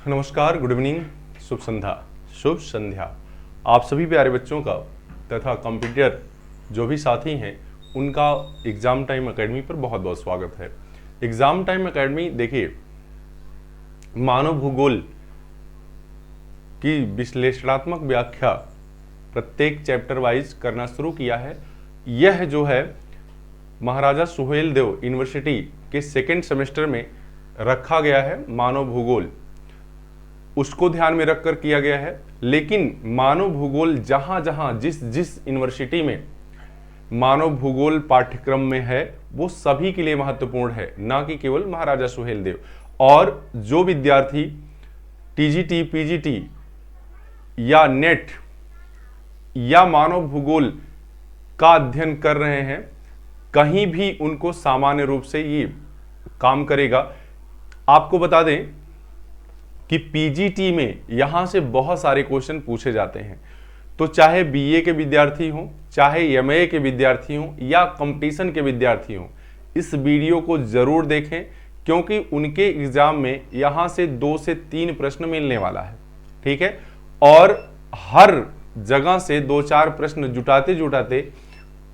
नमस्कार, good evening, शुभ संध्या। आप सभी प्यारे बच्चों का तथा कंप्यूटर जो भी साथी हैं उनका एग्ज़ाम टाइम एकेडमी पर बहुत बहुत स्वागत है। एग्ज़ाम टाइम एकेडमी देखिए, मानव भूगोल की विश्लेषणात्मक व्याख्या प्रत्येक चैप्टर वाइज करना शुरू किया है। यह जो है महाराजा सुहेलदेव यूनिवर्सिटी के सेकेंड सेमेस्टर में रखा गया है मानव भूगोल, उसको ध्यान में रखकर किया गया है। लेकिन मानव भूगोल जहां जहां जिस जिस यूनिवर्सिटी में मानव भूगोल पाठ्यक्रम में है वो सभी के लिए महत्वपूर्ण है, ना कि केवल महाराजा सुहेलदेव। और जो विद्यार्थी टीजीटी, पीजीटी या नेट या मानव भूगोल का अध्ययन कर रहे हैं, कहीं भी उनको सामान्य रूप से ये काम करेगा। आपको बता दें कि पीजीटी में यहां से बहुत सारे क्वेश्चन पूछे जाते हैं, तो चाहे बीए के विद्यार्थी हों, चाहे एमए के विद्यार्थी हों या कंपटीशन के विद्यार्थी हों, इस वीडियो को जरूर देखें, क्योंकि उनके एग्जाम में यहां से 2 से 3 प्रश्न मिलने वाला है। ठीक है, और हर जगह से 2-4 प्रश्न जुटाते जुटाते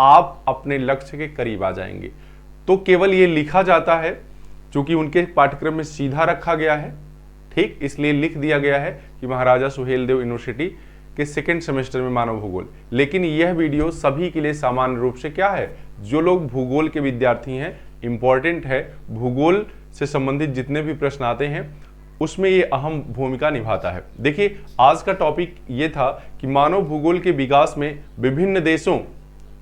आप अपने लक्ष्य के करीब आ जाएंगे। तो केवल ये लिखा जाता है, क्योंकि उनके पाठ्यक्रम में सीधा रखा गया है, ठीक, इसलिए लिख दिया गया है कि महाराजा सुहेलदेव यूनिवर्सिटी के सेकेंड सेमेस्टर में मानव भूगोल। लेकिन यह वीडियो सभी के लिए सामान्य रूप से क्या है, जो लोग भूगोल के विद्यार्थी हैं, इंपॉर्टेंट है। भूगोल से संबंधित जितने भी प्रश्न आते हैं उसमें ये अहम भूमिका निभाता है। देखिए, आज का टॉपिक ये था कि मानव भूगोल के विकास में विभिन्न देशों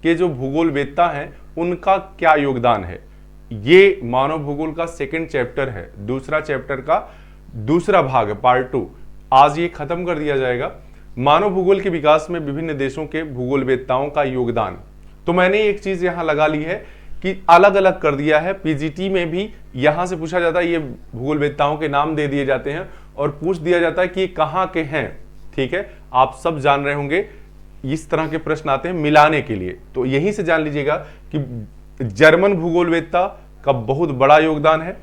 के जो भूगोलवेत्ता हैं उनका क्या योगदान है। ये मानव भूगोल का सेकेंड चैप्टर है, दूसरा चैप्टर का दूसरा भाग है, पार्ट 2। आज ये खत्म कर दिया जाएगा, मानव भूगोल के विकास में विभिन्न देशों के भूगोलवेत्ताओं का योगदान। तो मैंने एक चीज यहां लगा ली है कि अलग अलग कर दिया है। पीजीटी में भी यहां से पूछा जाता है, ये भूगोलवेत्ताओं के नाम दे दिए जाते हैं और पूछ दिया जाता है कि ये कहां के हैं। ठीक है, आप सब जान रहे होंगे, इस तरह के प्रश्न आते हैं मिलाने के लिए। तो यहीं से जान लीजिएगा कि जर्मन भूगोलवेत्ता का बहुत बड़ा योगदान है,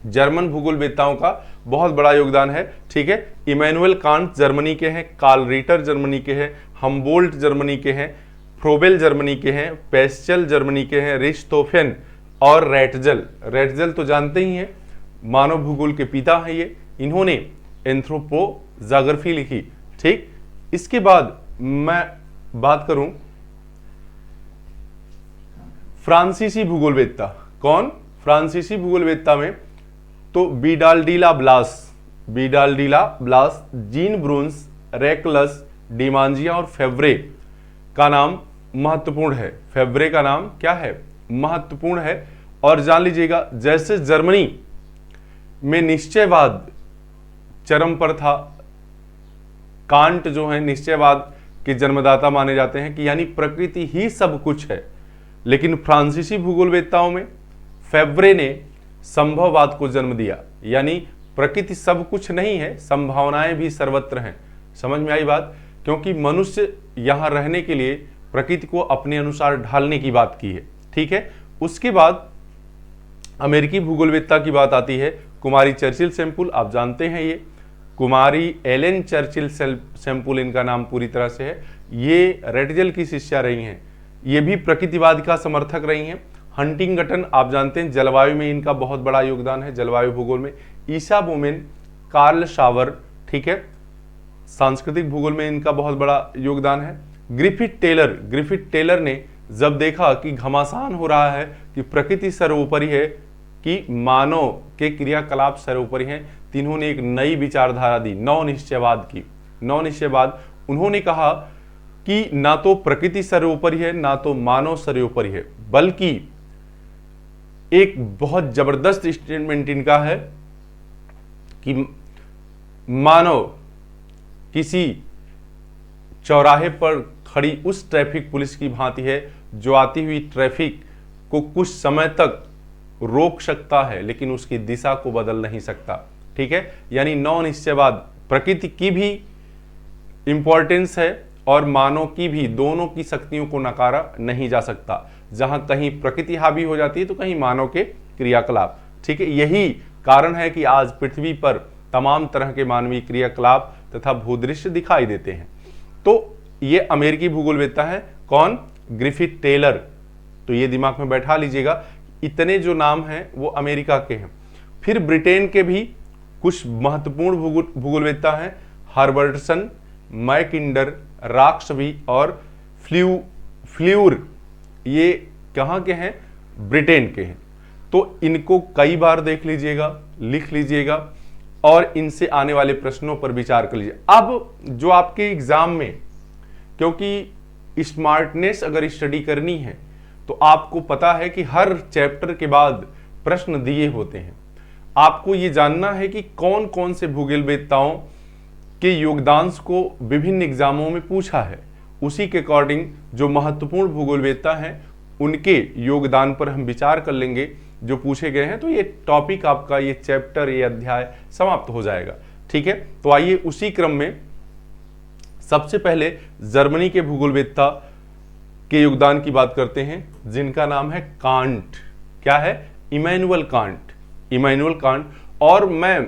जर्मन भूगोलवेत्ताओं का बहुत बड़ा योगदान है। ठीक है, इमैनुअल कांट जर्मनी के हैं, कार्ल रिटर जर्मनी के हैं, हमबोल्ट जर्मनी के हैं, फ्रोबेल जर्मनी के हैं, पेस्चल जर्मनी के हैं, रिश्तोफेन और रेटजल तो जानते ही हैं, मानव भूगोल के पिता हैं ये। इन्होंने एंथ्रोपोजाग्राफी लिखी। ठीक, इसके बाद मैं बात करूं फ्रांसीसी भूगोलवेत्ता। कौन? फ्रांसीसी भूगोलवेत्ता में तो विडाल्डिला ब्लास, जीन ब्रून्स, रेकलस, डिमांजिया और फेब्रे का नाम महत्वपूर्ण है। फेब्रे का नाम क्या है? महत्वपूर्ण है। और जान लीजिएगा, जैसे जर्मनी में निश्चयवाद चरम पर था, कांट जो है निश्चयवाद के जन्मदाता माने जाते हैं कि यानी प्रकृति ही सब कुछ है। लेकिन फ्रांसीसी भूगोलवेत्ताओं में फेब्रे ने संभववाद को जन्म दिया, यानी प्रकृति सब कुछ नहीं है, संभावनाएं भी सर्वत्र हैं। समझ में आई बात? क्योंकि मनुष्य यहां रहने के लिए प्रकृति को अपने अनुसार ढालने की बात की है। ठीक है, उसके बाद अमेरिकी भूगोलवेत्ता की बात आती है, कुमारी चर्चिल सैंपुल। आप जानते हैं ये कुमारी एलेन चर्चिल सैंपुल इनका नाम पूरी तरह से है। ये रेटजल की शिष्या रही हैं, ये भी प्रकृतिवाद का समर्थक रही हैं। हंटिंगटन आप जानते हैं, जलवायु में इनका बहुत बड़ा योगदान है, जलवायु भूगोल में। ईसा बोमेन, कार्ल शावर, ठीक है, सांस्कृतिक भूगोल में इनका बहुत बड़ा योगदान है। ग्रिफिथ टेलर ने जब देखा कि घमासान हो रहा है कि प्रकृति सर्वोपरि है कि मानव के क्रियाकलाप सर्वोपरि हैं, तो इन्होंने एक नई विचारधारा दी, नवनिश्चयवाद की। नवनिश्चयवाद, उन्होंने कहा कि ना तो प्रकृति सर्वोपरि है, ना तो मानव सर्वोपरि है, बल्कि एक बहुत जबरदस्त स्टेटमेंट इनका है कि मानव किसी चौराहे पर खड़ी उस ट्रैफिक पुलिस की भांति है जो आती हुई ट्रैफिक को कुछ समय तक रोक सकता है, लेकिन उसकी दिशा को बदल नहीं सकता। ठीक है, यानी नवनिश्चयवाद, प्रकृति की भी इंपॉर्टेंस है और मानव की भी, दोनों की शक्तियों को नकारा नहीं जा सकता। जहां कहीं प्रकृति हावी हो जाती है तो कहीं मानव के क्रियाकलाप। ठीक है, यही कारण है कि आज पृथ्वी पर तमाम तरह के मानवीय क्रियाकलाप तथा भूदृश्य दिखाई देते हैं। तो ये अमेरिकी भूगोलवेत्ता है कौन? Griffith Taylor. तो ये दिमाग में बैठा लीजिएगा, इतने जो नाम हैं वो अमेरिका के हैं। फिर ब्रिटेन के भी कुछ महत्वपूर्ण भूगोलवेत्ता हैं, हार्बर्टसन, मैकिंडर, राक्सबी और फ्ल्यूर। ये कहाँ के हैं? ब्रिटेन के हैं। तो इनको कई बार देख लीजिएगा, लिख लीजिएगा और इनसे आने वाले प्रश्नों पर विचार कर लीजिए। अब जो आपके एग्जाम में, क्योंकि स्मार्टनेस अगर स्टडी करनी है तो आपको पता है कि हर चैप्टर के बाद प्रश्न दिए होते हैं। आपको ये जानना है कि कौन कौन से भूगोलवेत्ताओं के योगदान को विभिन्न एग्जामों में पूछा है। उसी के अकॉर्डिंग जो महत्वपूर्ण भूगोलवेत्ता हैं उनके योगदान पर हम विचार कर लेंगे जो पूछे गए हैं। तो ये टॉपिक आपका, ये चैप्टर, ये अध्याय समाप्त हो जाएगा। ठीक है, तो आइए उसी क्रम में सबसे पहले जर्मनी के भूगोलवेत्ता के योगदान की बात करते हैं, जिनका नाम है कांट। क्या है? Emmanuel Kant. Immanuel can't. और मैं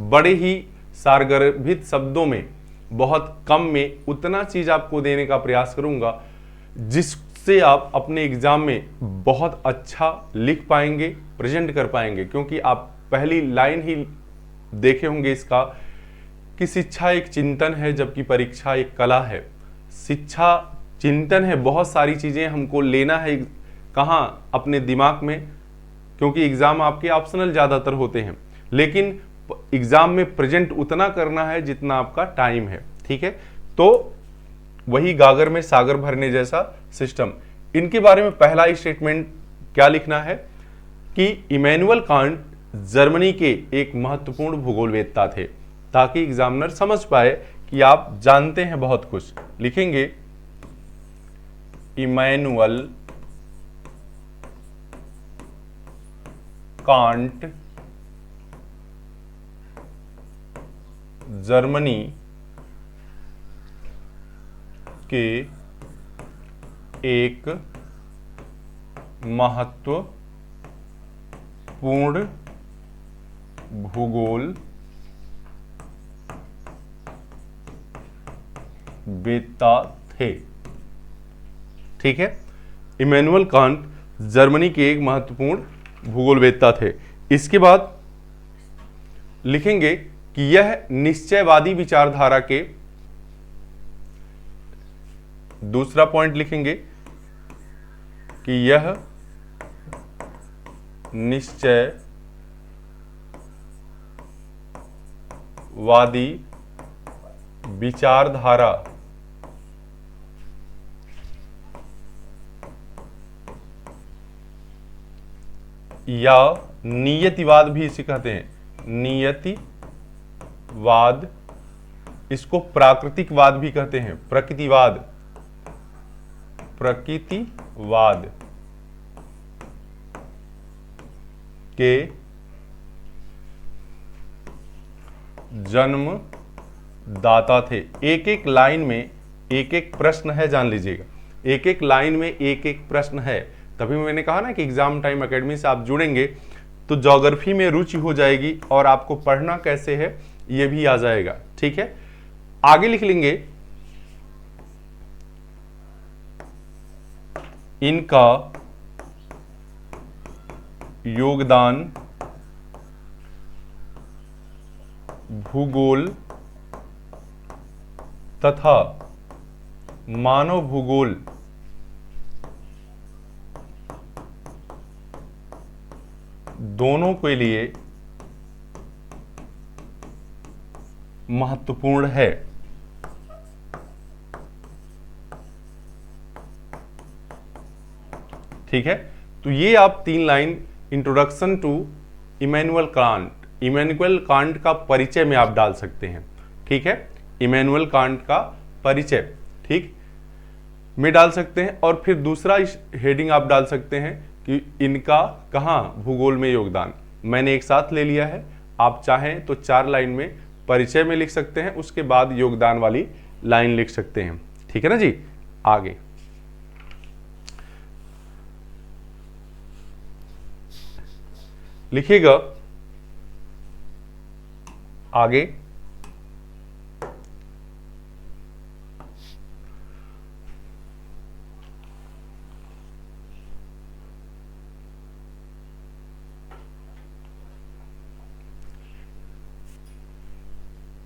बड़े ही सारगर्भित शब्दों में, बहुत कम में उतना चीज आपको देने का प्रयास करूंगा जिससे आप अपने एग्जाम में बहुत अच्छा लिख पाएंगे, प्रेजेंट कर पाएंगे। क्योंकि आप पहली लाइन ही देखे होंगे इसका कि शिक्षा एक चिंतन है जबकि परीक्षा एक कला है। शिक्षा चिंतन है, बहुत सारी चीजें हमको लेना है कहाँ? अपने दिमाग में, क्योंकि एग्जाम आपके ऑप्शनल ज्यादातर होते हैं, लेकिन एग्जाम में प्रेजेंट उतना करना है जितना आपका टाइम है। ठीक है, तो वही गागर में सागर भरने जैसा सिस्टम। इनके बारे में पहला स्टेटमेंट क्या लिखना है कि इमैनुअल कांट जर्मनी के एक महत्वपूर्ण भूगोलवेत्ता थे, ताकि एग्जामिनर समझ पाए कि आप जानते हैं बहुत कुछ। लिखेंगे इमैनुअल कांट जर्मनी के एक महत्वपूर्ण भूगोलवेत्ता थे। ठीक है, इमैनुअल कांट जर्मनी के एक महत्वपूर्ण भूगोलवेत्ता थे। इसके बाद लिखेंगे कि यह निश्चयवादी विचारधारा के, दूसरा पॉइंट लिखेंगे कि यह निश्चयवादी विचारधारा या नियतिवाद भी इसे कहते हैं, नियतिवाद, इसको प्राकृतिकवाद भी कहते हैं, प्रकृतिवाद, प्रकृतिवाद के जन्मदाता थे। एक एक लाइन में एक एक प्रश्न है, जान लीजिएगा, एक एक लाइन में एक एक प्रश्न है। तभी मैंने कहा ना कि एग्जाम टाइम एकेडमी से आप जुड़ेंगे तो ज्योग्राफी में रुचि हो जाएगी और आपको पढ़ना कैसे है ये भी आ जाएगा। ठीक है, आगे लिख लेंगे इनका योगदान भूगोल तथा मानव भूगोल दोनों के लिए महत्वपूर्ण है। ठीक है, तो ये आप 3 line introduction to Immanuel Kant, Immanuel Kant का परिचय में आप डाल सकते हैं। ठीक है, इमैनुअल कांट का परिचय, ठीक, में डाल सकते हैं। और फिर दूसरा हेडिंग आप डाल सकते हैं कि इनका कहाँ भूगोल में योगदान। मैंने एक साथ ले लिया है, आप चाहें तो 4 लाइन में परिचय में लिख सकते हैं, उसके बाद योगदान वाली लाइन लिख सकते हैं। ठीक है ना जी। आगे लिखिएगा, आगे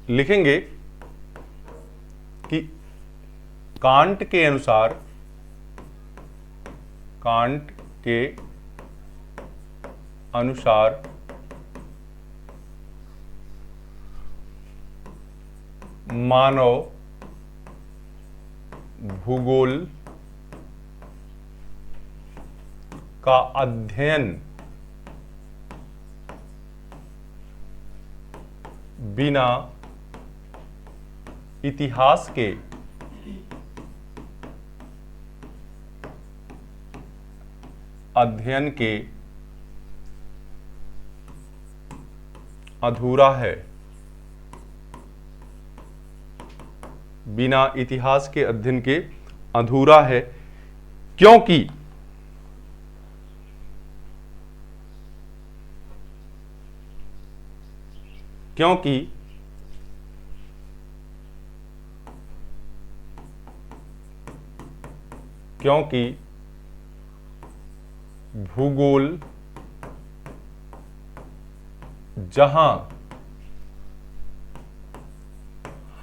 लिखेंगे कि कांट के अनुसार, कांट के अनुसार मानव भूगोल का अध्ययन बिना इतिहास के अध्ययन के अधूरा है। बिना इतिहास के अध्ययन के अधूरा है, क्योंकि क्योंकि क्योंकि भूगोल जहां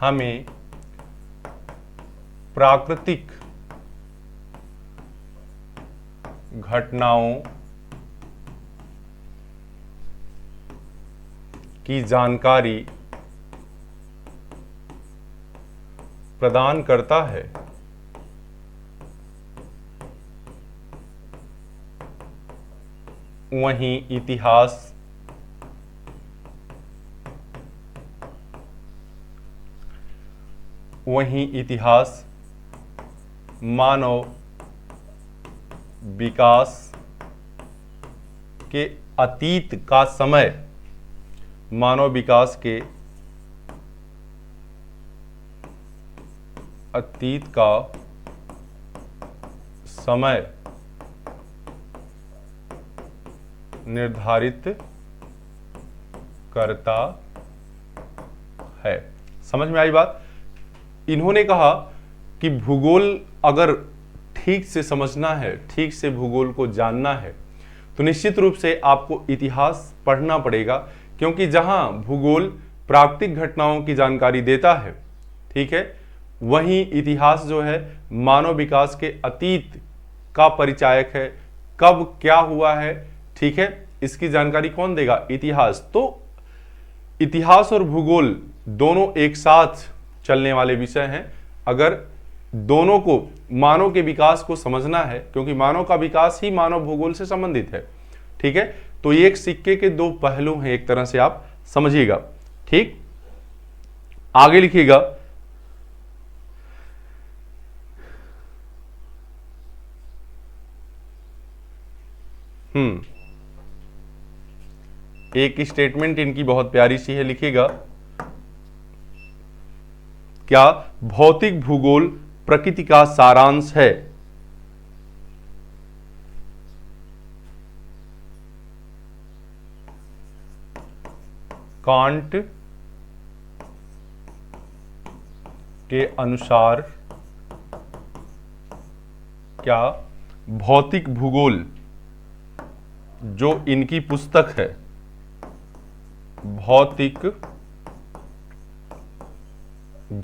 हमें प्राकृतिक घटनाओं की जानकारी प्रदान करता है, वहीं इतिहास मानव विकास के अतीत का समय, मानव विकास के अतीत का समय निर्धारित करता है। समझ में आई बात? इन्होंने कहा कि भूगोल अगर ठीक से समझना है, ठीक से भूगोल को जानना है, तो निश्चित रूप से आपको इतिहास पढ़ना पड़ेगा, क्योंकि जहां भूगोल प्राकृतिक घटनाओं की जानकारी देता है, ठीक है, वहीं इतिहास जो है मानव विकास के अतीत का परिचायक है। कब क्या हुआ है, ठीक है, इसकी जानकारी कौन देगा? इतिहास। तो इतिहास और भूगोल दोनों एक साथ चलने वाले विषय हैं। अगर दोनों को, मानव के विकास को समझना है, क्योंकि मानव का विकास ही मानव भूगोल से संबंधित है, ठीक है, तो ये एक सिक्के के दो पहलू हैं, एक तरह से आप समझिएगा। ठीक, आगे लिखिएगा, एक स्टेटमेंट इनकी बहुत प्यारी सी है, लिखिएगा, क्या भौतिक भूगोल प्रकृति का सारांश है? कांट के अनुसार क्या भौतिक भूगोल, जो इनकी पुस्तक है, भौतिक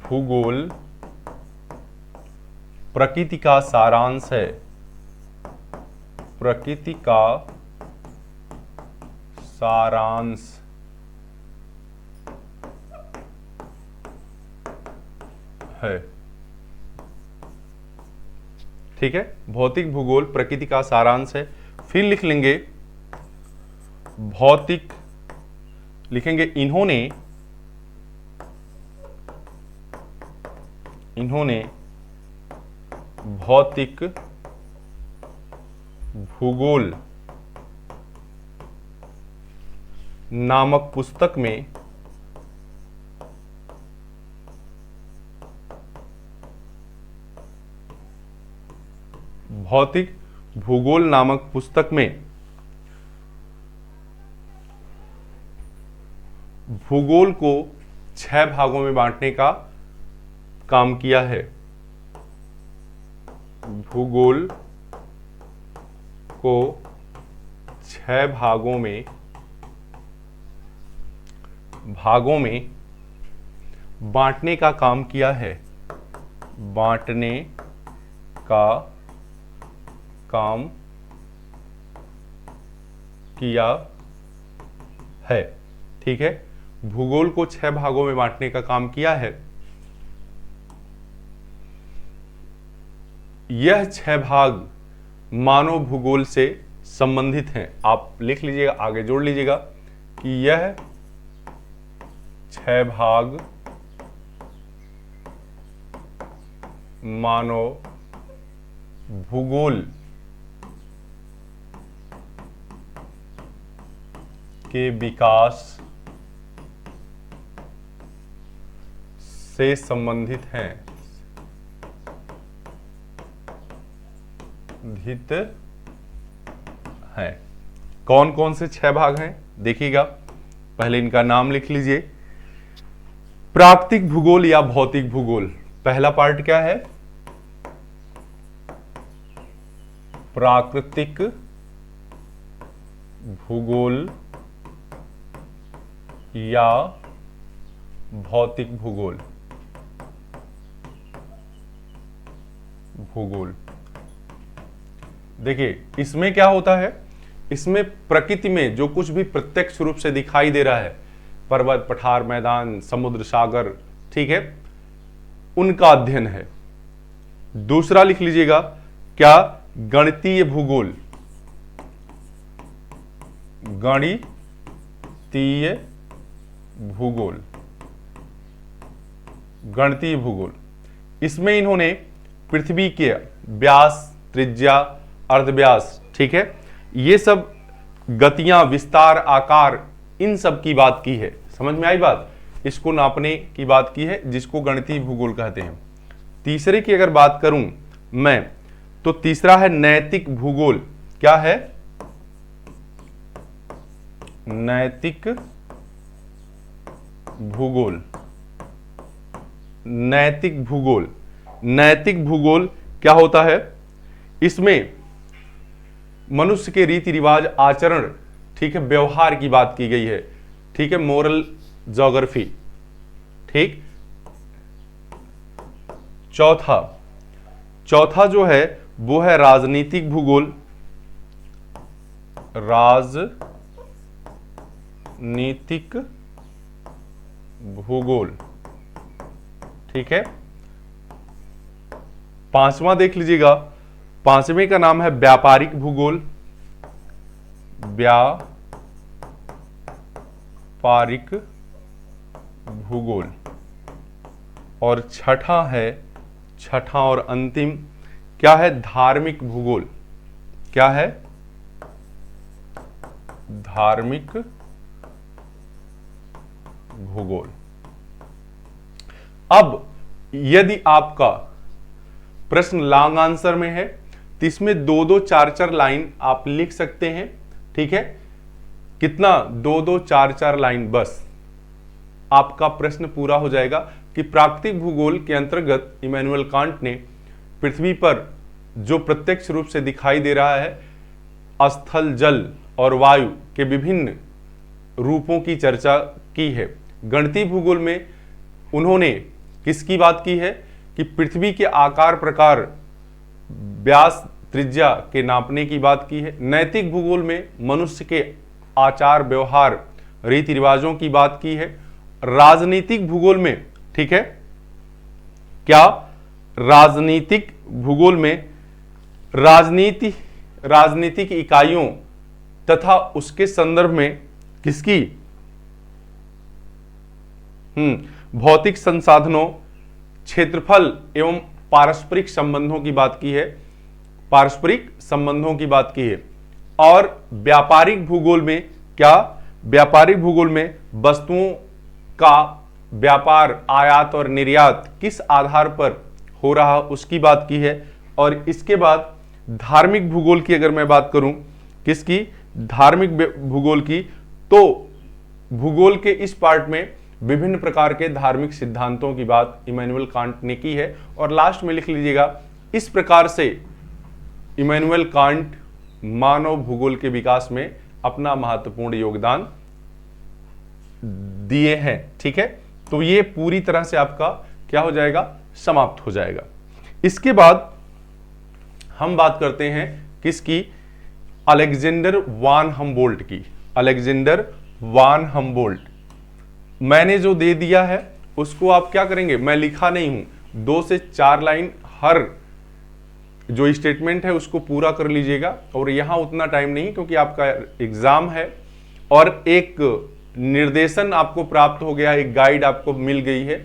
भूगोल प्रकृति का सारांश है? प्रकृति का सारांश है। ठीक है, भौतिक भूगोल प्रकृति का सारांश है। फिर लिख लेंगे भौतिक, लिखेंगे इन्होंने भौतिक भूगोल नामक पुस्तक में भौतिक भूगोल नामक पुस्तक में भूगोल को 6 भागों में बांटने का काम किया है। भूगोल को 6 भागों में बांटने का काम किया है। बांटने का काम किया है। ठीक है, भूगोल को 6 भागों में बांटने का काम किया है। यह 6 भाग मानव भूगोल से संबंधित हैं। आप लिख लीजिएगा, आगे जोड़ लीजिएगा कि यह 6 भाग मानव भूगोल के विकास से संबंधित हैं। कौन कौन से 6 भाग हैं देखिएगा, पहले इनका नाम लिख लीजिए। प्राकृतिक भूगोल या भौतिक भूगोल, पहला पार्ट क्या है? प्राकृतिक भूगोल या भौतिक भूगोल। देखिए इसमें क्या होता है, इसमें प्रकृति में जो कुछ भी प्रत्यक्ष रूप से दिखाई दे रहा है, पर्वत, पठार, मैदान, समुद्र, सागर, ठीक है, उनका अध्ययन है। दूसरा लिख लीजिएगा क्या? गणितीय भूगोल। गणितीय भूगोल, गणितीय भूगोल, इसमें इन्होंने पृथ्वी के व्यास, त्रिज्या, अर्धव्यास, ठीक है, ये सब गतियां, विस्तार, आकार, इन सब की बात की है। समझ में आई बात? इसको नापने की बात की है, जिसको गणितीय भूगोल कहते हैं। तीसरे की अगर बात करूं मैं, तो तीसरा है नैतिक भूगोल। क्या है? नैतिक भूगोल। नैतिक भूगोल, नैतिक भूगोल क्या होता है? इसमें मनुष्य के रीति रिवाज, आचरण, ठीक है, व्यवहार की बात की गई है। ठीक है, मोरल ज्योग्राफी। ठीक, चौथा जो है वो है राजनीतिक भूगोल। राजनीतिक भूगोल, ठीक है। पांचवा देख लीजिएगा, पांचवें का नाम है व्यापारिक भूगोल। व्यापारिक भूगोल। और छठा और अंतिम क्या है? धार्मिक भूगोल। क्या है? धार्मिक भूगोल। अब यदि आपका प्रश्न लॉन्ग आंसर में है तो इसमें 2-2, 4-4 लाइन आप लिख सकते हैं। ठीक है, कितना? 2-2, 4-4 लाइन, बस आपका प्रश्न पूरा हो जाएगा कि प्राकृतिक भूगोल के अंतर्गत इमैनुअल कांट ने पृथ्वी पर जो प्रत्यक्ष रूप से दिखाई दे रहा है, स्थल, जल और वायु के विभिन्न रूपों की चर्चा की है। गणितीय भूगोल में उन्होंने किसकी बात की है? कि पृथ्वी के आकार, प्रकार, व्यास, त्रिज्या के नापने की बात की है। नैतिक भूगोल में मनुष्य के आचार, व्यवहार, रीति रिवाजों की बात की है। राजनीतिक भूगोल में, ठीक है, क्या? राजनीतिक भूगोल में राजनीतिक इकाइयों तथा उसके संदर्भ में किसकी? भौतिक संसाधनों, क्षेत्रफल एवं पारस्परिक संबंधों की बात की है। पारस्परिक संबंधों की बात की है। और व्यापारिक भूगोल में क्या? व्यापारिक भूगोल में वस्तुओं का व्यापार, आयात और निर्यात किस आधार पर हो रहा उसकी बात की है। और इसके बाद धार्मिक भूगोल की अगर मैं बात करूं, किसकी? धार्मिक भूगोल की, तो भूगोल के इस पार्ट में विभिन्न प्रकार के धार्मिक सिद्धांतों की बात इमैनुअल कांट ने की है। और लास्ट में लिख लीजिएगा, इस प्रकार से इमैनुअल कांट मानव भूगोल के विकास में अपना महत्वपूर्ण योगदान दिए हैं। ठीक है, तो ये पूरी तरह से आपका क्या हो जाएगा, समाप्त हो जाएगा। इसके बाद हम बात करते हैं किसकी, अलेक्जेंडर वान हम्बोल्ट की। अलेक्जेंडर वान हम्बोल्ट मैंने जो दे दिया है उसको आप क्या करेंगे, मैं लिखा नहीं हूं, 2 से 4 लाइन हर जो स्टेटमेंट है उसको पूरा कर लीजिएगा। और यहां उतना टाइम नहीं क्योंकि आपका एग्जाम है और एक निर्देशन आपको प्राप्त हो गया, एक गाइड आपको मिल गई है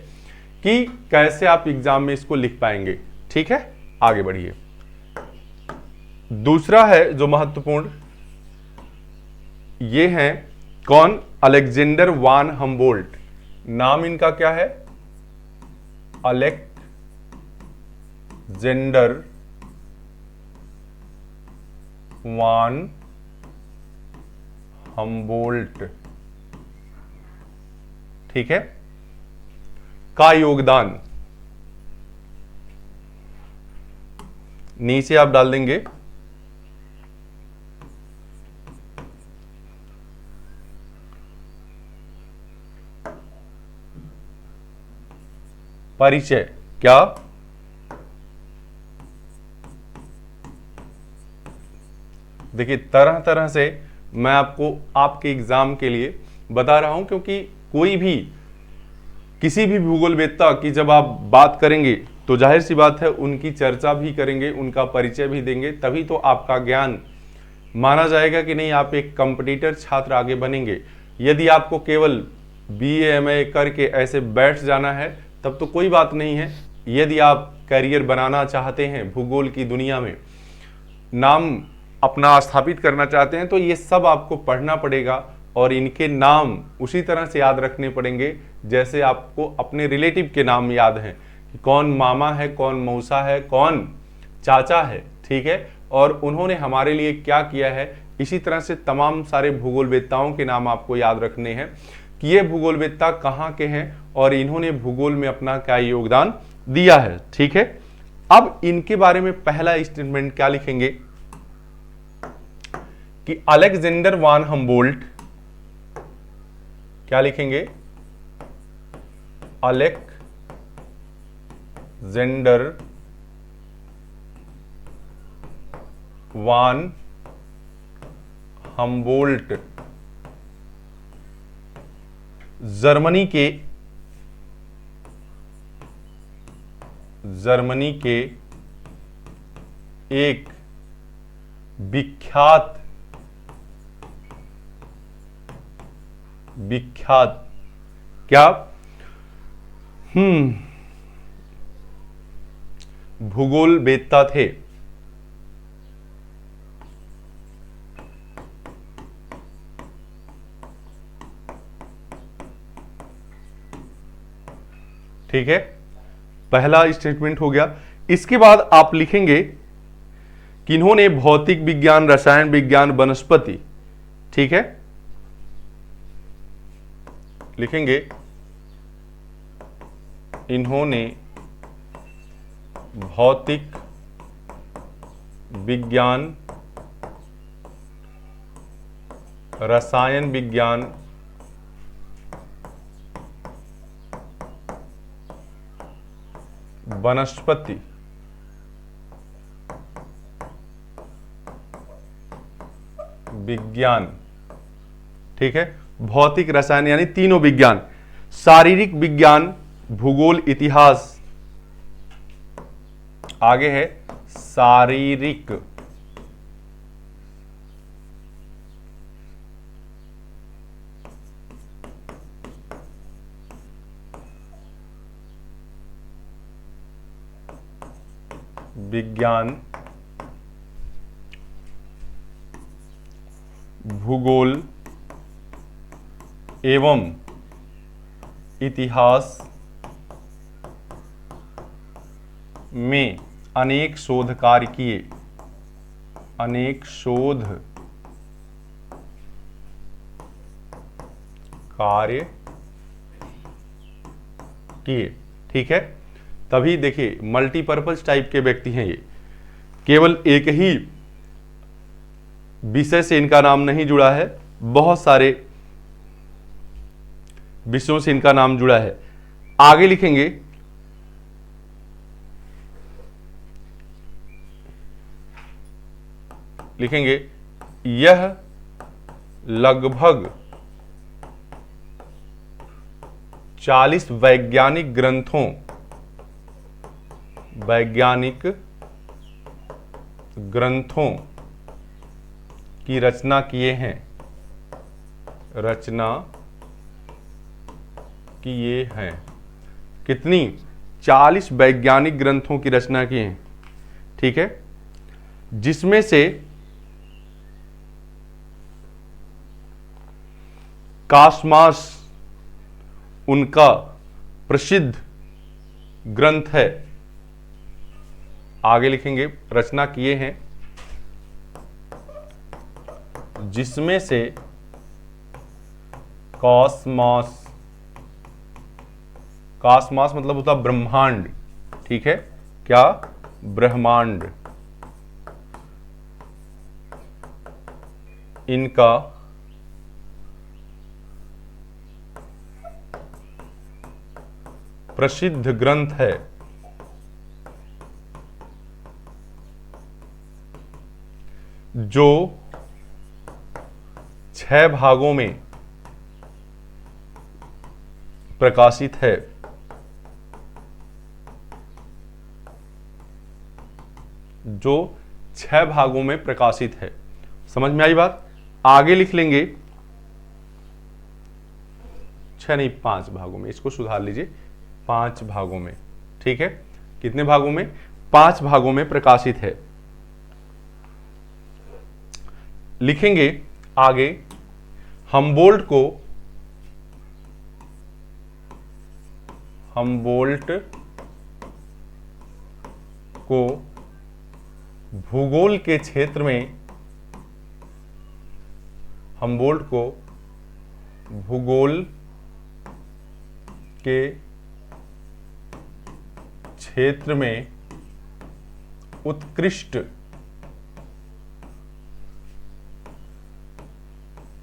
कि कैसे आप एग्जाम में इसको लिख पाएंगे। ठीक है, आगे बढ़िए। दूसरा है जो महत्वपूर्ण, ये है कौन, अलेक्जेंडर वान हम्बोल्ट। नाम इनका क्या है, अलेक्जेंडर वान हम्बोल्ट। ठीक है, का योगदान नीचे आप डाल देंगे, परिचय क्या, देखिए तरह तरह से मैं आपको आपके एग्जाम के लिए बता रहा हूं, क्योंकि कोई भी किसी भी भूगोलवेत्ता की जब आप बात करेंगे तो जाहिर सी बात है उनकी चर्चा भी करेंगे, उनका परिचय भी देंगे, तभी तो आपका ज्ञान माना जाएगा कि नहीं आप एक कॉम्पिटिटर छात्र आगे बनेंगे। यदि आपको केवल BA MA करके ऐसे बैठ जाना है तब तो कोई बात नहीं है। यदि आप करियर बनाना चाहते हैं, भूगोल की दुनिया में नाम अपना स्थापित करना चाहते हैं, तो ये सब आपको पढ़ना पड़ेगा और इनके नाम उसी तरह से याद रखने पड़ेंगे जैसे आपको अपने रिलेटिव के नाम याद हैं कि कौन मामा है, कौन मौसा है, कौन चाचा है। ठीक है, और उन्होंने हमारे लिए क्या किया है, इसी तरह से तमाम सारे भूगोलवेत्ताओं के नाम आपको याद रखने हैं कि ये भूगोलवेत्ता कहाँ के हैं और इन्होंने भूगोल में अपना क्या योगदान दिया है। ठीक है, अब इनके बारे में पहला स्टेटमेंट क्या लिखेंगे कि अलेक्जेंडर वान हम्बोल्ट, क्या लिखेंगे, अलेक्जेंडर वान हम्बोल्ट जर्मनी के एक विख्यात क्या भूगोलवेत्ता थे। ठीक है, पहला स्टेटमेंट हो गया। इसके बाद आप लिखेंगे कि इन्होंने भौतिक विज्ञान, रसायन विज्ञान, वनस्पति, ठीक है, लिखेंगे इन्होंने भौतिक विज्ञान, रसायन विज्ञान, वनस्पति विज्ञान, ठीक है, भौतिक, रसायन यानी तीनों विज्ञान, शारीरिक विज्ञान, भूगोल, इतिहास, आगे है शारीरिक विज्ञान, भूगोल एवं इतिहास में अनेक शोध कार्य किए, अनेक शोध कार्य किए, ठीक है। तभी देखिए मल्टीपर्पज टाइप के व्यक्ति हैं ये, केवल एक ही विषय से इनका नाम नहीं जुड़ा है, बहुत सारे विषयों से इनका नाम जुड़ा है। आगे लिखेंगे यह लगभग 40 वैज्ञानिक ग्रंथों की रचना किए हैं, कितनी? 40 वैज्ञानिक ग्रंथों की रचना की है, ठीक है, जिसमें से कॉस्मॉस उनका प्रसिद्ध ग्रंथ है। आगे लिखेंगे रचना किए हैं, जिसमें से कॉस्मॉस मतलब होता ब्रह्मांड, ठीक है, क्या? ब्रह्मांड, इनका प्रसिद्ध ग्रंथ है। जो 6 भागों में प्रकाशित है। जो 6 भागों में प्रकाशित है। समझ में आई बात? आगे लिख लेंगे 6 नहीं 5 भागों में, इसको सुधार लीजिए, 5 भागों में, ठीक है। कितने भागों में? 5 भागों में प्रकाशित है। लिखेंगे आगे हमबोल्ट को भूगोल के क्षेत्र में, हमबोल्ट को भूगोल के क्षेत्र में उत्कृष्ट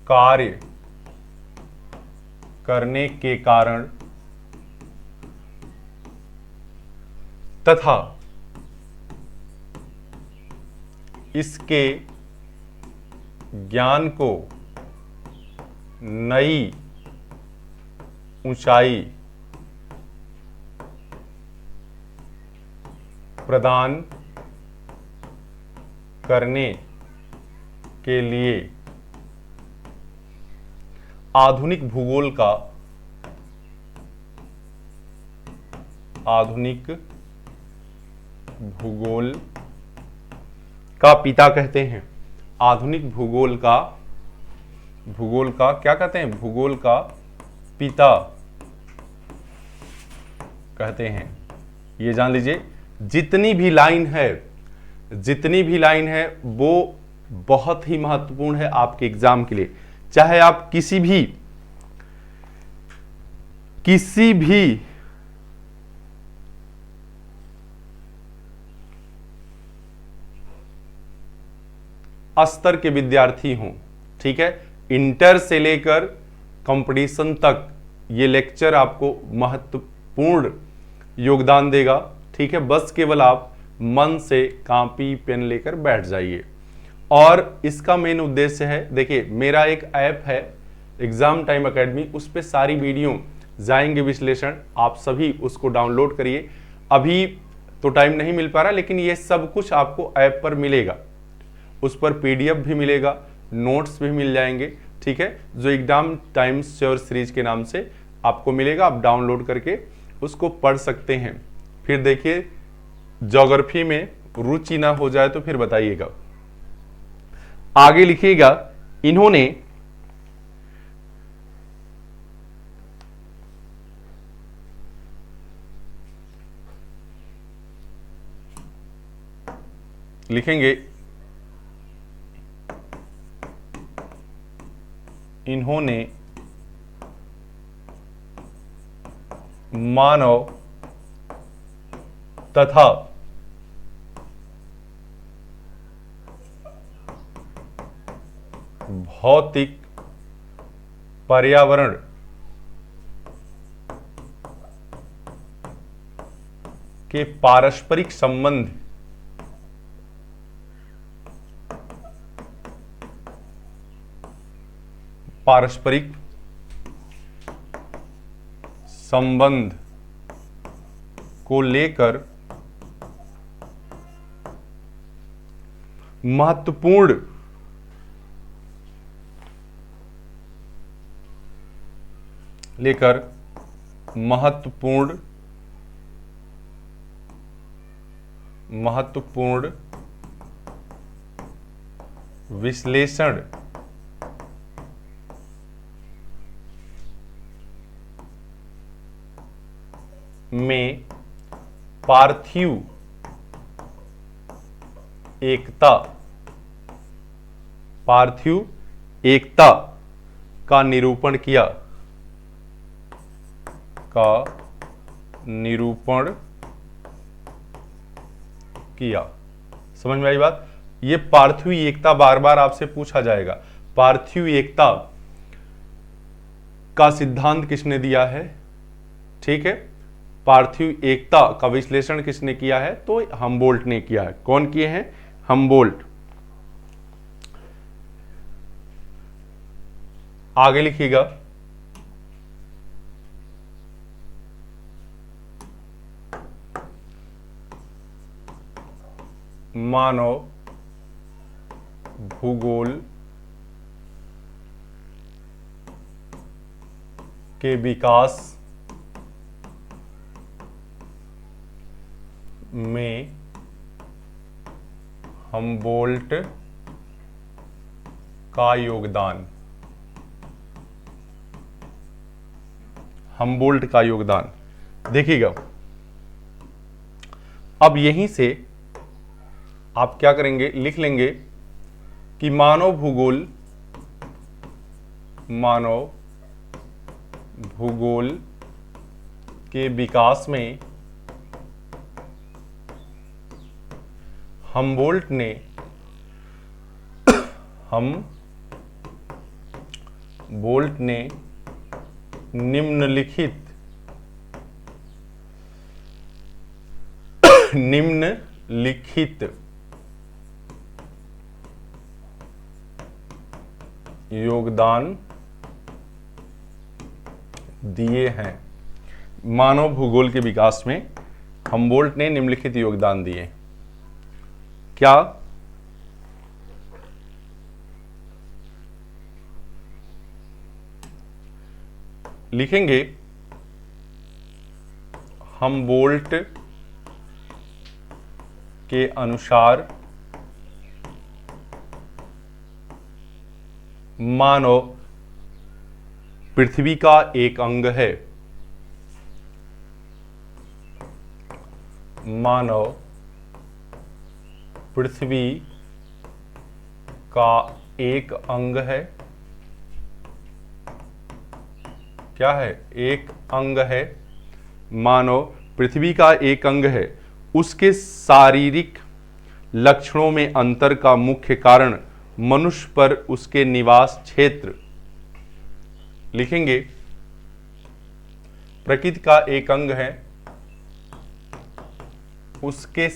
कार्य करने के कारण तथा इसके ज्ञान को नई ऊंचाई प्रदान करने के लिए आधुनिक भूगोल का पिता कहते हैं। आधुनिक भूगोल का क्या कहते हैं? भूगोल का पिता कहते हैं। ये जान लीजिए, जितनी भी लाइन है वो बहुत ही महत्वपूर्ण है आपके एग्जाम के लिए। चाहे आप किसी भी स्तर के विद्यार्थी हों, ठीक है, इंटर से लेकर कंपटीशन तक ये लेक्चर आपको महत्वपूर्ण योगदान देगा, ठीक है। बस केवल आप मन से कॉपी पेन लेकर बैठ जाइए। और इसका मेन उद्देश्य है, देखिए मेरा एक ऐप है एग्जाम टाइम एकेडमी, उस पर सारी वीडियो जाएंगे विश्लेषण, आप सभी उसको डाउनलोड करिए। अभी तो टाइम नहीं मिल पा रहा, लेकिन ये सब कुछ आपको ऐप पर मिलेगा, उस पर पीडीएफ भी मिलेगा, नोट्स भी मिल जाएंगे, ठीक है, जो एग्जाम टाइम श्योर सीरीज के नाम से आपको मिलेगा। आप डाउनलोड करके उसको पढ़ सकते हैं। फिर देखिए ज्योग्राफी में रुचि ना हो जाए तो फिर बताइएगा। आगे लिखिएगा, इन्होंने लिखेंगे इन्होंने मानव तथा भौतिक पर्यावरण के पारस्परिक संबंध को लेकर महत्वपूर्ण विश्लेषण में पार्थिव एकता का निरूपण किया। समझ में आई बात? ये पार्थिव एकता बार बार आपसे पूछा जाएगा। पार्थिव एकता का सिद्धांत किसने दिया है? ठीक है, पार्थिव एकता का विश्लेषण किसने किया है? तो हमबोल्ट ने किया है। कौन किए हैं? हमबोल्ट। आगे लिखिएगा, मानव भूगोल के विकास में हमबोल्ट का योगदान। देखिएगा, अब यहीं से आप क्या करेंगे? लिख लेंगे कि मानव भूगोल के विकास में हमबोल्ट ने निम्नलिखित योगदान दिए हैं। मानव भूगोल के विकास में हमबोल्ट ने निम्नलिखित योगदान दिए। क्या? लिखेंगे हमबोल्ट के अनुसार मानव पृथ्वी का एक अंग है। मानव पृथ्वी का एक अंग है। क्या है? एक अंग है। मानव पृथ्वी का एक अंग है। उसके शारीरिक लक्षणों में अंतर का मुख्य कारण मनुष्य पर उसके निवास क्षेत्र। लिखेंगे प्रकृति का एक अंग है। उसके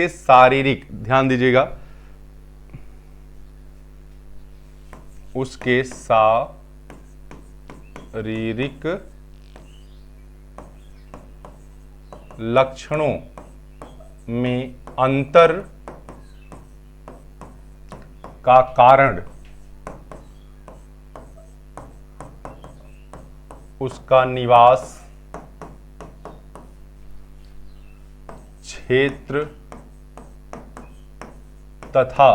शारीरिक, ध्यान दीजिएगा, उसके शारीरिक लक्षणों में अंतर का कारण उसका निवास क्षेत्र तथा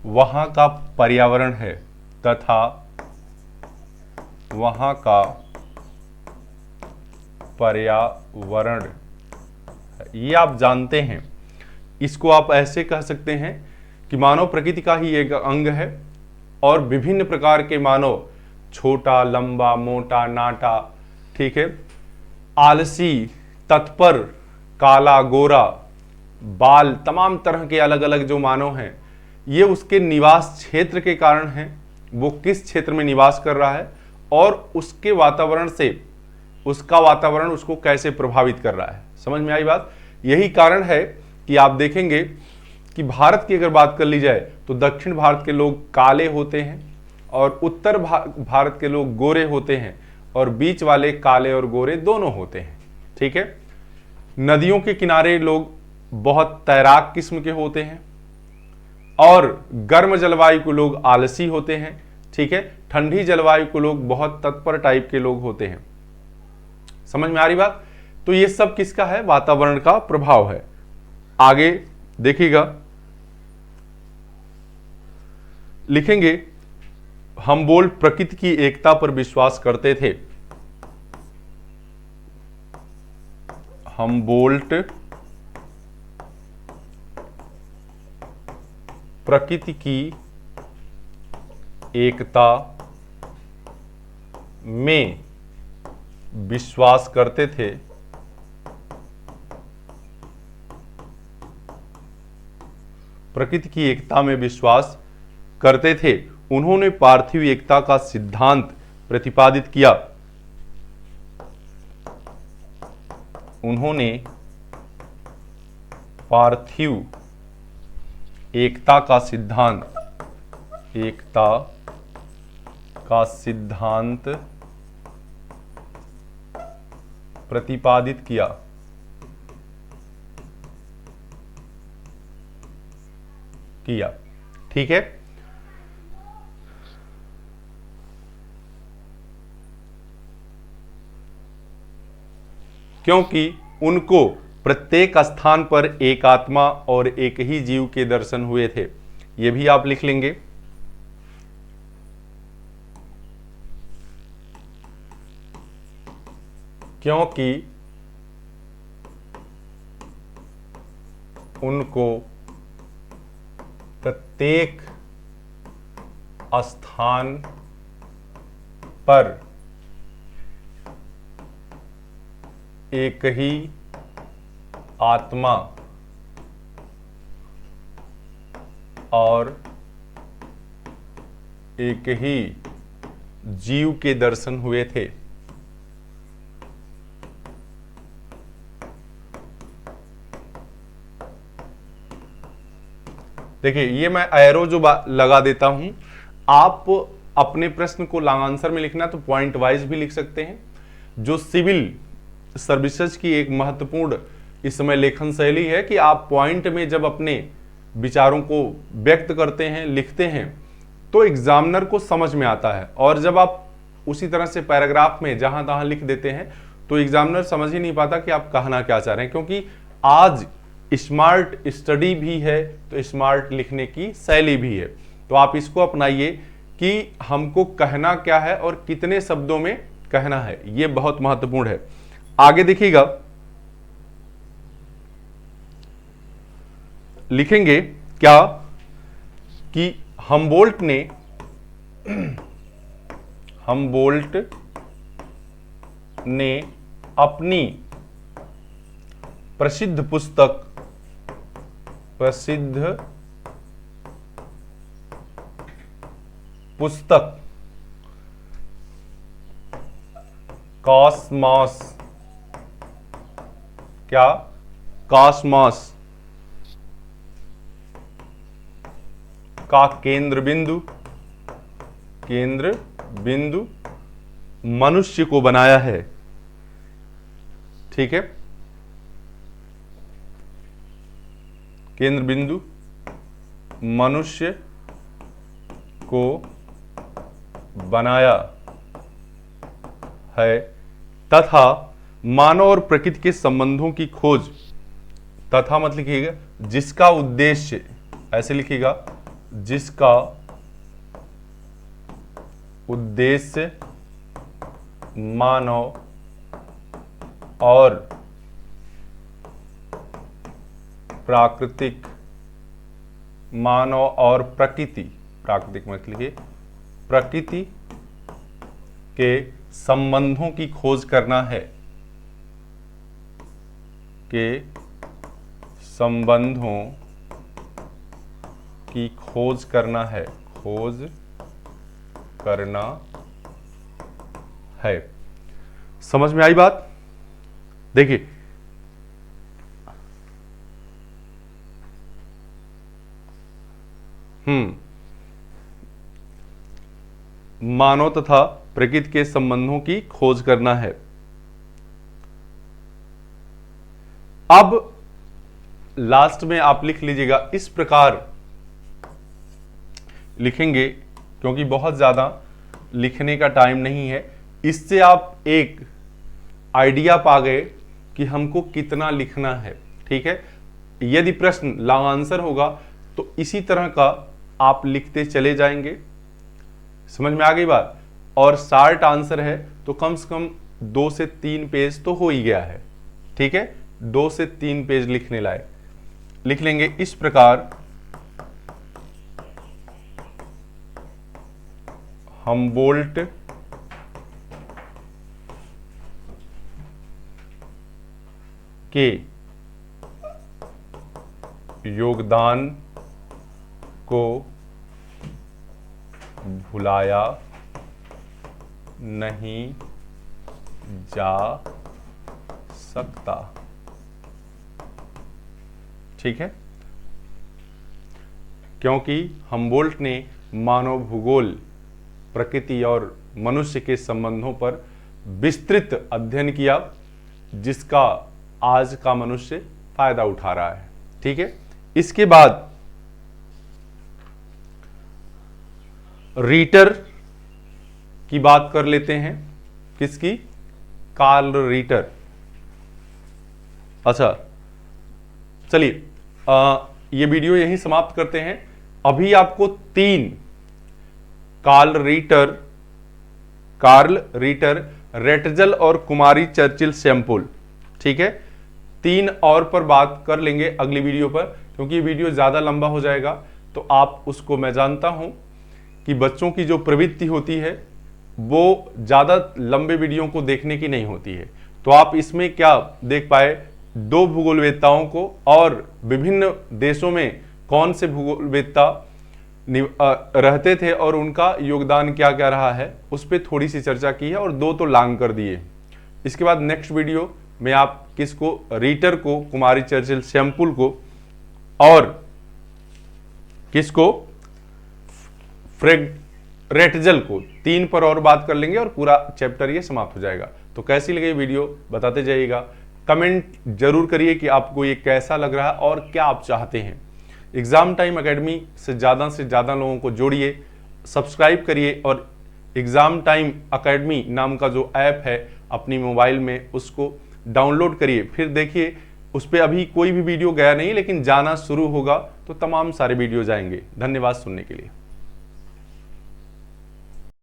वहां का पर्यावरण है। ये आप जानते हैं इसको आप ऐसे कह सकते हैं कि मानव प्रकृति का ही एक अंग है और विभिन्न प्रकार के मानव, छोटा, लंबा, मोटा, नाटा, ठीक है, आलसी, तत्पर, काला, गोरा, बाल, तमाम तरह के अलग अलग जो मानव हैं, ये उसके निवास क्षेत्र के कारण हैं। वो किस क्षेत्र में निवास कर रहा है और उसके वातावरण से, उसका वातावरण उसको कैसे प्रभावित कर रहा है। समझ में आई बात? यही कारण है कि आप देखेंगे कि भारत की अगर बात कर ली जाए तो दक्षिण भारत के लोग काले होते हैं और उत्तर भारत के लोग गोरे होते हैं और बीच वाले काले और गोरे दोनों होते हैं। ठीक है। नदियों के किनारे लोग बहुत तैराक किस्म के होते हैं और गर्म जलवायु के लोग आलसी होते हैं। ठीक है। ठंडी जलवायु के लोग बहुत तत्पर टाइप के लोग होते हैं। समझ में आ रही बात? तो ये सब किसका है? वातावरण का प्रभाव है। आगे देखिएगा, लिखेंगे हमबोल्ट प्रकृति की एकता पर विश्वास करते थे। हमबोल्ट प्रकृति की एकता में विश्वास करते थे। प्रकृति की एकता में विश्वास करते थे। उन्होंने पार्थिव एकता का सिद्धांत प्रतिपादित किया। उन्होंने पार्थिव एकता का सिद्धांत प्रतिपादित किया। ठीक है। क्योंकि उनको प्रत्येक स्थान पर एक आत्मा और एक ही जीव के दर्शन हुए थे। यह भी आप लिख लेंगे। क्योंकि उनको प्रत्येक स्थान पर एक ही आत्मा और एक ही जीव के दर्शन हुए थे। देखिए, ये मैं एरो जो लगा देता हूं, आप अपने प्रश्न को लॉन्ग आंसर में लिखना तो पॉइंट वाइज भी लिख सकते हैं। जो सिविल सर्विसेज की एक महत्वपूर्ण इस समय लेखन शैली है कि आप पॉइंट में जब अपने विचारों को व्यक्त करते हैं, लिखते हैं, तो एग्जामिनर को समझ में आता है। और जब आप उसी तरह से पैराग्राफ में जहां तहां लिख देते हैं तो एग्जामिनर समझ ही नहीं पाता कि आप कहना क्या चाह रहे हैं। क्योंकि आज स्मार्ट स्टडी भी है तो स्मार्ट लिखने की शैली भी है। तो आप इसको अपनाइए कि हमको कहना क्या है और कितने शब्दों में कहना है, यह बहुत महत्वपूर्ण है। आगे देखिएगा, लिखेंगे क्या कि हमबोल्ट ने अपनी प्रसिद्ध पुस्तक कॉस्मॉस, क्या? कॉस्मॉस का केंद्र बिंदु मनुष्य को बनाया है। ठीक है। केंद्र बिंदु मनुष्य को बनाया है तथा मानव और प्रकृति के संबंधों की खोज, तथा मत लिखिएगा, जिसका उद्देश्य, ऐसे लिखिएगा, जिसका उद्देश्य मानव और प्राकृतिक, मानव और प्रकृति, प्राकृतिक मत लिखिए, प्रकृति के संबंधों की खोज करना है, के संबंधों की खोज करना है, खोज करना है। समझ में आई बात? देखिए मानव तथा प्रकृति के संबंधों की खोज करना है। अब लास्ट में आप लिख लीजिएगा, इस प्रकार लिखेंगे क्योंकि बहुत ज्यादा लिखने का टाइम नहीं है। इससे आप एक आइडिया पा गए कि हमको कितना लिखना है। ठीक है, यदि प्रश्न लॉन्ग आंसर होगा तो इसी तरह का आप लिखते चले जाएंगे। समझ में आ गई बात? और शार्ट आंसर है तो कम से कम 2 से 3 पेज तो हो ही गया है। ठीक है, 2 से 3 पेज लिखने लायक लिख लेंगे। इस प्रकार हमबोल्ट के योगदान को भुलाया नहीं जा सकता। ठीक है, क्योंकि हमबोल्ट ने मानव भूगोल, प्रकृति और मनुष्य के संबंधों पर विस्तृत अध्ययन किया, जिसका आज का मनुष्य फायदा उठा रहा है। ठीक है, इसके बाद रीटर की बात कर लेते हैं। किसकी? Carl Ritter. अच्छा चलिए, ये वीडियो यहीं समाप्त करते हैं। अभी आपको 3 कार्ल रीटर, रेटजल और कुमारी चर्चिल सैंपल, ठीक है, 3 और पर बात कर लेंगे अगली वीडियो पर, क्योंकि ये वीडियो ज़्यादा लंबा हो जाएगा। तो आप उसको, मैं जानता हूं कि बच्चों की जो प्रवृत्ति होती है वो ज़्यादा लंबे वीडियो को देखने की नहीं होती है। तो आप इसमें क्या देख पाए, 2 भूगोलवेत्ताओं को और विभिन्न देशों में कौन से भूगोलवेत्ता रहते थे और उनका योगदान क्या क्या रहा है, उस पर थोड़ी सी चर्चा की है और 2 तो लांग कर दिए। इसके बाद नेक्स्ट वीडियो में आप किसको, रीटर को, कुमारी चर्चिल सैंपल को और किसको, रेटजल को, 3 पर और बात कर लेंगे और पूरा चैप्टर ये समाप्त हो जाएगा। तो कैसी लगी वीडियो बताते जाइएगा, कमेंट जरूर करिए कि आपको ये कैसा लग रहा है और क्या आप चाहते हैं। एग्जाम टाइम एकेडमी से ज़्यादा लोगों को जोड़िए, सब्सक्राइब करिए और एग्जाम टाइम एकेडमी नाम का जो ऐप है अपनी मोबाइल में उसको डाउनलोड करिए। फिर देखिए उस पर अभी कोई भी वीडियो गया नहीं, लेकिन जाना शुरू होगा तो तमाम सारे वीडियो जाएंगे। धन्यवाद सुनने के लिए।